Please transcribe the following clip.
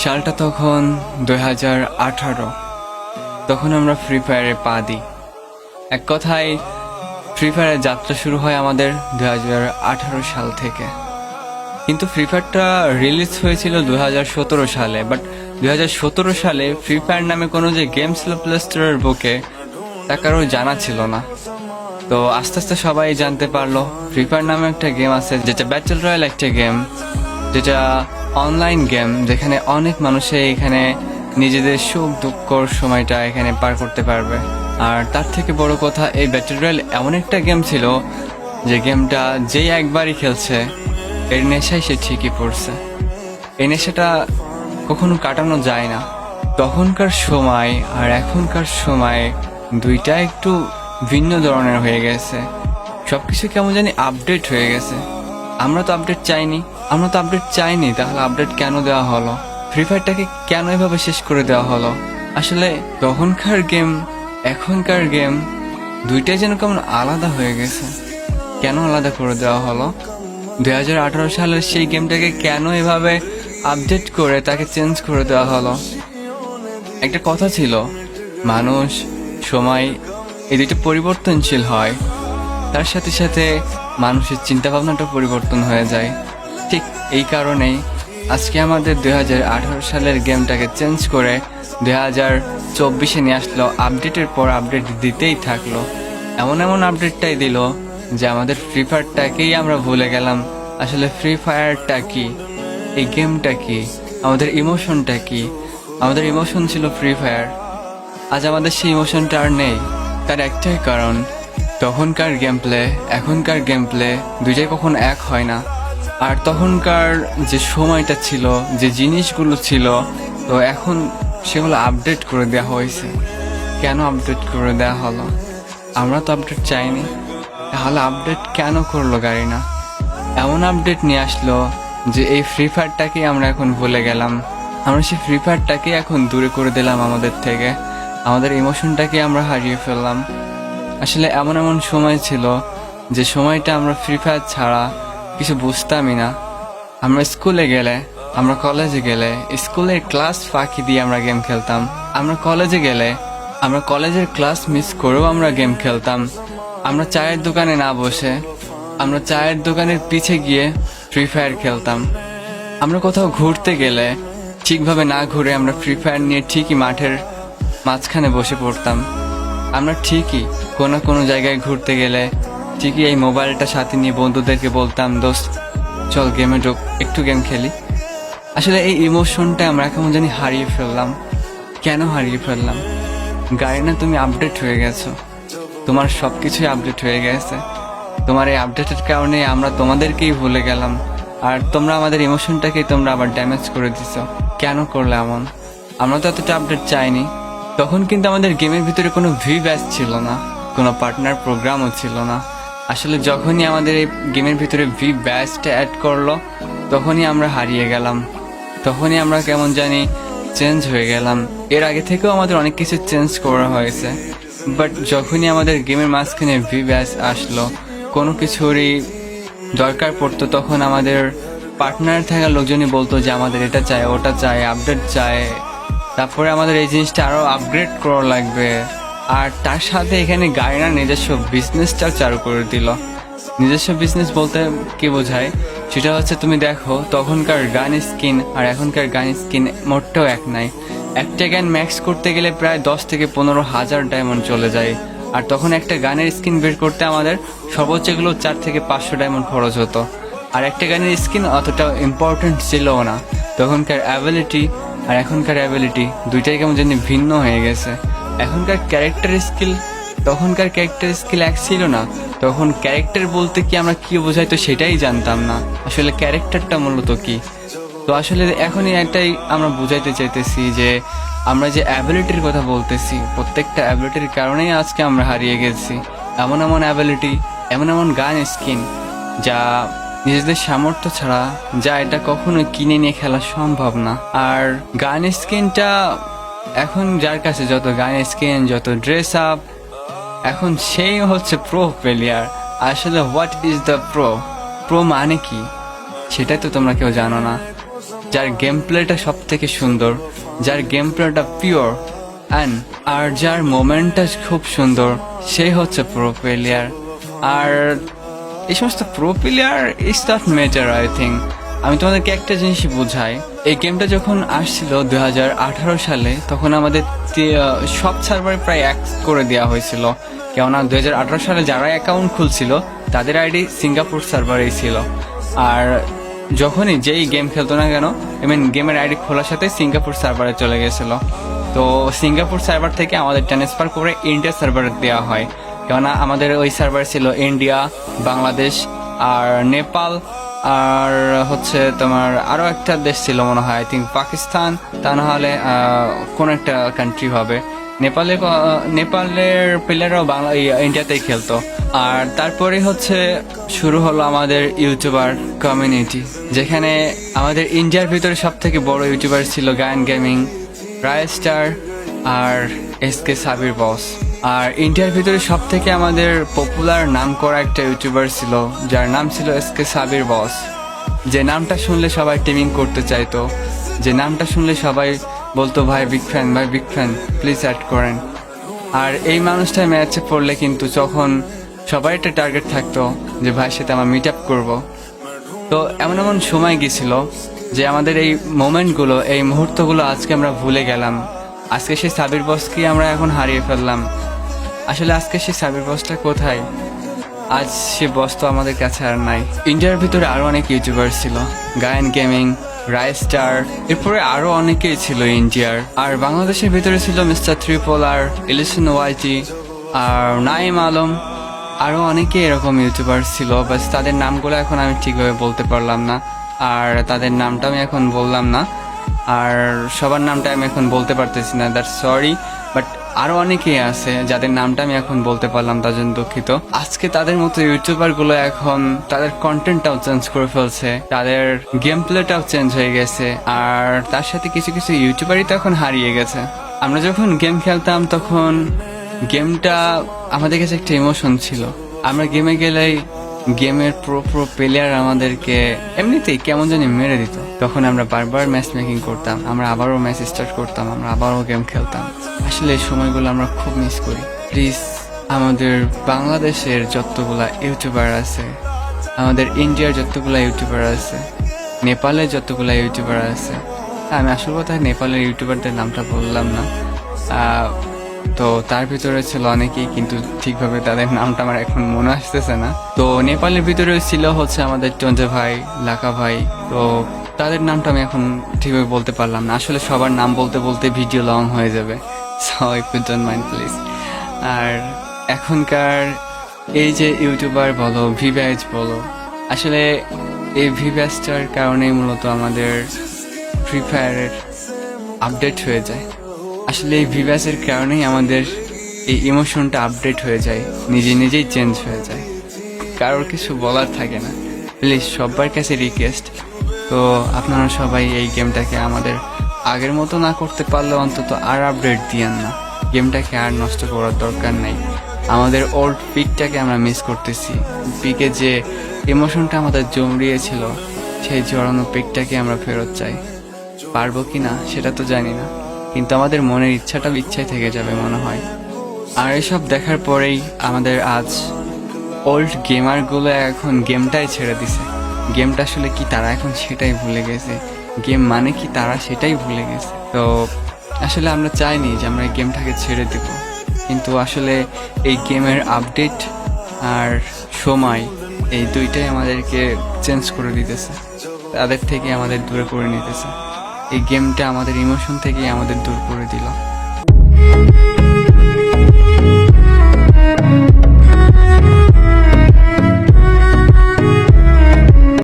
সালটা তখন 2018। তখন আমরা ফ্রি ফায়ারে পা দিই। এক কথায় ফ্রি ফায়ারের যাত্রা শুরু হয় আমাদের 2018 সাল থেকে। কিন্তু ফ্রি ফায়ারটা রিলিজ হয়েছিল 2017 সালে। বাট 2017 সালে ফ্রি ফায়ার নামে কোনো যে গেম ছিল প্লে স্টোরের বুকে তা কারো জানা ছিল না। তো আস্তে আস্তে সবাই জানতে পারলো ফ্রি ফায়ার নামে একটা গেম আছে, যেটা ব্যাটল রয়্যাল একটা গেম, যেটা অনলাইন গেম, যেখানে অনেক মানুষে এখানে নিজেদের সুখ দুঃখর সময়টা এখানে পার করতে পারবে। আর তার থেকে বড় কথা, এই ব্যাটল রয়্যাল এমন একটা গেম ছিল যে গেমটা যেই একবারই খেলছে এর নেশায় সে ঠিকই পড়ছে। এই নেশাটা কখনো কাটানো যায় না। তখনকার সময় আর এখনকার সময় দুইটা একটু ভিন্ন ধরনের হয়ে গেছে। সবকিছু কেমন জানি আপডেট হয়ে গেছে। আমরা তো আপডেট চাইনি, তাহলে আপডেট কেন দেওয়া হলো? ফ্রি ফায়ারটাকে কেন এভাবে শেষ করে দেওয়া হলো? আসলে তখনকার গেম এখনকার গেম দুইটাই যেন কেমন আলাদা হয়ে গেছে। কেন আলাদা করে দেওয়া হলো? 2018 সালের সেই গেমটাকে কেন এভাবে আপডেট করে তাকে চেঞ্জ করে দেওয়া হলো? একটা কথা ছিল, মানুষ, সময় এই দুটো পরিবর্তনশীল হয়, তার সাথে সাথে মানুষের চিন্তাভাবনাটা পরিবর্তন হয়ে যায়। ঠিক এই কারণেই আজকে আমাদের 2018 সালের গেমটাকে চেঞ্জ করে 2024-এ নিয়ে আসলো। আপডেটের পর আপডেট দিতেই থাকলো। এমন আপডেটটাই দিল যে আমাদের ফ্রি ফায়ারটাকেই আমরা ভুলে গেলাম। আসলে ফ্রি ফায়ারটা কি, এই গেমটা কি, আমাদের ইমোশনটা কি? আমাদের ইমোশন ছিল ফ্রি ফায়ার। আজ আমাদের সেই ইমোশনটা আর নেই। তার একটাই কারণ, তখনকার গেম প্লে এখনকার গেম প্লে দুইটাই কখন এক হয় না। আর তখনকার যে সময়টা ছিল, যে জিনিসগুলো ছিল, তো এখন সেগুলো আপডেট করে দেওয়া হয়েছে। কেন আপডেট করে দেওয়া হলো? আমরা তো আপডেট চাইনি, তাহলে আপডেট কেন করলো গাড়ি না? এমন আপডেট নিয়ে আসলো যে এই ফ্রি ফায়ারটাকে আমরা এখন ভুলে গেলাম। আমরা সেই ফ্রি ফায়ারটাকে এখন দূরে করে দিলাম আমাদের থেকে। আমাদের ইমোশনটাকে আমরা হারিয়ে ফেললাম। আসলে এমন সময় ছিল যে সময়টা আমরা ফ্রি ফায়ার ছাড়া কিছু বুঝতামই না। আমরা স্কুলে গেলে, আমরা কলেজে গেলে স্কুলের ক্লাস ফাঁকি দিয়ে আমরা গেম খেলতাম। আমরা কলেজে গেলে আমরা কলেজের ক্লাস মিস করেও আমরা গেম খেলতাম। আমরা চায়ের দোকানে না বসে আমরা চায়ের দোকানের পিছে গিয়ে ফ্রি ফায়ার খেলতাম। আমরা কোথাও ঘুরতে গেলে ঠিকভাবে না ঘুরে আমরা ফ্রি ফায়ার নিয়ে ঠিকই মাঠের মাঝখানে বসে পড়তাম। আমরা ঠিকই কোনো জায়গায় ঘুরতে গেলে ঠিকই এই মোবাইলটা সাথে নিয়ে বন্ধুদেরকে বলতাম, দোস্ত চল গেমে ঢোক, একটু গেম খেলি। আসলে এই ইমোশনটা আমরা কেমন জানি হারিয়ে ফেললাম। কেন হারিয়ে ফেললাম? গাড়ি না, তুমি আপডেট হয়ে গেছো, তোমার সব কিছুই আপডেট হয়ে গেছে। তোমার এই আপডেটের কারণে আমরা তোমাদেরকেই ভুলে গেলাম। আর তোমরা আমাদের ইমোশনটাকেই তোমরা আবার ড্যামেজ করে দিছো। কেন করলে এমন? আমরা তো এতটা আপডেট চাইনি। তখন কিন্তু আমাদের গেমের ভিতরে কোনো ভি ব্যাচ ছিল না, কোনো পার্টনার প্রোগ্রামও ছিল না। আসলে যখনই আমাদের এই গেমের ভিতরে ভি ব্যাচটা অ্যাড করলো, তখনই আমরা হারিয়ে গেলাম। তখনই আমরা কেমন জানি চেঞ্জ হয়ে গেলাম। এর আগে থেকেও আমাদের অনেক কিছু চেঞ্জ করা হয়েছে, বাট যখনই আমাদের গেমের মাঝখানে ভি ব্যাচ আসলো, কোনো কিছুরই দরকার পড়তো, তখন আমাদের পার্টনার থাকা লোকজনই বলতো যে আমাদের এটা চাই, ওটা চাই, আপডেট চাই, তারপরে আমাদের এই জিনিসটা আরও আপগ্রেড করা লাগবে। আর তার সাথে এখানে গাড়িনা নিজস্ব বিজনেসটাও চালু করে দিল। নিজস্ব বিজনেস বলতে কি বোঝায় সেটা হচ্ছে, তুমি দেখো তখনকার গান স্কিন আর এখনকার গান স্কিন মোটেও এক নাই। একটা গান ম্যাক্স করতে গেলে প্রায় 10 থেকে 15,000 ডায়মন্ড চলে যায়। আর তখন একটা গানের স্কিন বের করতে আমাদের সর্বোচ্চ এগুলো 4 থেকে 500 ডায়মন্ড খরচ হতো। আর একটা গানের স্কিন অতটা ইম্পর্টেন্ট ছিল না। তখনকার অ্যাবিলিটি আর এখনকার অ্যাবিলিটি দুইটাই কেমন জানি ভিন্ন হয়ে গেছে। এখনকার ক্যারেক্টার স্কিল, তখনকার ক্যারেক্টার স্কিল এক ছিল না। তখন ক্যারেক্টার বলতে কি আমরা কি বোঝাই তো সেটাই জানতাম না, আসলে ক্যারেক্টারটা মূলত কি। তো আসলে এখনই একটাই আমরা বুঝাইতে চাইতেছি যে আমরা যে অ্যাবিলিটির কথা বলতেছি, প্রত্যেকটা অ্যাবিলিটির কারণেই আজকে আমরা হারিয়ে গেছি। এমন অ্যাবিলিটি, এমন গান স্কিন যা নিজেদের সামর্থ্য ছাড়া যা এটা কখনোই কিনে নিয়ে খেলা সম্ভব না। আর গান স্কিনটা এখন যার কাছে যত গান স্কিন, যত ড্রেস আপ, এখন সেই হচ্ছে প্রো প্লেয়ার। আসলে what is the pro? Pro মানে কি সেটাই তো তোমরা কেউ জানো না। যার গেম প্লেটা সব থেকে সুন্দর, যার গেম প্লেটা পিওর আর যার মোমেন্টটা খুব সুন্দর, সেই হচ্ছে প্রো প্লেয়ার। আর এই সমস্ত pro player is not matter, I think. আমি তোমাদেরকে একটা জিনিসই বুঝাই, এই গেমটা যখন আসছিল 2018 সালে, তখন আমাদের সব সার্ভার প্রায় এক করে দেওয়া হয়েছিল। কেননা 2018 সালে যারা অ্যাকাউন্ট খুলছিল তাদের আইডি সিঙ্গাপুর সার্ভারেই ছিল। আর যখনই যেই গেম খেলতো না কেন, গেমের আইডি খোলার সাথে সিঙ্গাপুর সার্ভারে চলে গেছিল। তো সিঙ্গাপুর সার্ভার থেকে আমাদের ট্রান্সফার করে ইন্ডিয়া সার্ভারে দেওয়া হয়। কেননা আমাদের ওই সার্ভার ছিল ইন্ডিয়া, বাংলাদেশ আর নেপাল, আর হচ্ছে তোমার আরো একটা দেশ ছিল মনে হয়, আই থিঙ্ক পাকিস্তান, তা না হলে কোন একটা কান্ট্রি হবে। নেপালের প্লেয়াররাও ইন্ডিয়াতেই খেলতো। আর তারপরে হচ্ছে শুরু হলো আমাদের ইউটিউবার কমিউনিটি, যেখানে আমাদের ইন্ডিয়ার ভিতরে সব থেকে বড় ইউটিউবার ছিল গায়ন গেমিং, রায়স্টার আর এসকে সাবির বস। আর ইন্ডিয়ার ভিতরে সব থেকে আমাদের পপুলার নাম করা একটা ইউটিউবার ছিল, যার নাম ছিল এসকে সাবির বস। যে নামটা শুনলে সবাই টিমিং করতে চাইতো, যে নামটা শুনলে সবাই বলতো ভাই বিগ ফ্যান, ভাই বিগ ফ্যান, প্লিজ অ্যাড করেন। আর এই মানুষটা ম্যাচে পড়লে কিন্তু তখন সবাই একটা টার্গেট থাকতো যে ভাইয়ের সাথে আমরা মিট আপ করবো। তো এমন এমন সময় গেছিল যে আমাদের এই মোমেন্টগুলো, এই মুহূর্তগুলো আজকে আমরা ভুলে গেলাম। আজকে সেই সাবির বসকে আমরা এখন হারিয়ে ফেললাম। আসলে আজকে সেই সাবির বসটা কোথায়? আজ সে বস তো আমাদের কাছে আর নাই। ইন্ডিয়ার ভিতরে আরো অনেক ইউটিউবার ছিল, গায়ন গেমিং, রায়স্টার, এরপরে আরো অনেকেই ছিল ইন্ডিয়ার। আর বাংলাদেশের ভিতরে ছিল মিস্টার ট্রিপল আর, ইলিশন ওয়াইটি আর নাইম আলম, আরো অনেকে এরকম ইউটিউবার ছিল। বাস তাদের নামগুলো এখন আমি ঠিকভাবে বলতে পারলাম না, আর তাদের নামটা আমি এখন বললাম না, আর সবার নামটা আমি এখন বলতে পারতেছি না, দ্যাটস সরি। বাট আরো অনেকেই আছে যাদের নামটা আমি এখন বলতে পারলাম, তার জন্য দুঃখিত। আজকে তাদের মতো ইউটিউবার গুলো এখন তাদের কন্টেন্টটাও চেঞ্জ করে ফেলছে, তাদের গেম প্লেটাও চেঞ্জ হয়ে গেছে, আর তার সাথে কিছু কিছু ইউটিউবারই তো এখন হারিয়ে গেছে। আমরা যখন গেম খেলতাম তখন গেমটা আমাদের কাছে একটা ইমোশন ছিল। আমরা গেমে গেলেই গেমের প্রো প্লেয়ার আমাদেরকে এমনিতেই কেমন জানি মেরে দিত। তখন আমরা বারবার ম্যাচ মেকিং করতাম, আমরা আবারও ম্যাচ স্টার্ট করতাম, আমরা আবারও গেম খেলতাম। আসলে এই সময়গুলো আমরা খুব মিস করি। প্লিজ আমাদের বাংলাদেশের যতগুলা ইউটিউবার আছে, আমাদের ইন্ডিয়ার যতগুলা ইউটিউবার আছে, নেপালের যতগুলা ইউটিউবার আছে, আমি আসল কথা নেপালের ইউটিউবারদের নামটা বললাম না, তো তার ভিতরে ছিল অনেকেই, কিন্তু ঠিকভাবে তাদের নামটা আমার এখন মনে আসতেছে না। তো নেপালের ভিতরে ছিল হচ্ছে আমাদের টঞ্জে ভাই, লাকা ভাই, তো তাদের নামটা আমি এখন ঠিকভাবে বলতে পারলাম না। আসলে সবার নাম বলতে বলতে ভিডিও লং হয়ে যাবে, so if you don't mind please. আর এখনকার এই যে ইউটিউবার বলো, ভিভ্যাজ বলো, আসলে এই ভিভ্যাজটার কারণেই মূলত আমাদের ফ্রি ফায়ারের আপডেট হয়ে যায়। আসলে এই ভিভ্যাসের কারণেই আমাদের এই ইমোশনটা আপডেট হয়ে যায়, নিজে নিজেই চেঞ্জ হয়ে যায়, কারোর কিছু বলার থাকে না। প্লিজ সবার কাছে রিকোয়েস্ট, তো আপনারা সবাই এই গেমটাকে আমাদের আগের মতো না করতে পারলে অন্তত আর আপডেট দিয়েন না। গেমটাকে আর নষ্ট করার দরকার নেই। আমাদের ওল্ড পিকটাকে আমরা মিস করতেছি। পিকে যে ইমোশনটা আমাদের জমড়িয়েছিল, সেই জড়ানো পিকটাকে আমরা ফেরত চাই। পারবো কি না সেটা তো জানি না, কিন্তু আমাদের মনের ইচ্ছাটা ইচ্ছাই থেকে যাবে মনে হয়। আর এসব দেখার পরেই আমাদের আজ ওল্ড গেমারগুলো এখন গেমটাই ছেড়ে দিছে। গেমটা আসলে কি তারা এখন সেটাই ভুলে গেছে, গেম মানে কি তারা সেটাই ভুলে গেছে। তো আসলে আমরা চাইনি যে আমরা এই গেমটাকে ছেড়ে দেব, কিন্তু আসলে এই গেমের আপডেট আর সময়, এই দুইটাই আমাদেরকে চেঞ্জ করে দিতেছে, তাদের থেকে আমাদের দূরে করে নিতেছে। এই গেমটা আমাদের ইমোশন থেকে আমাদের দূর করে দিল।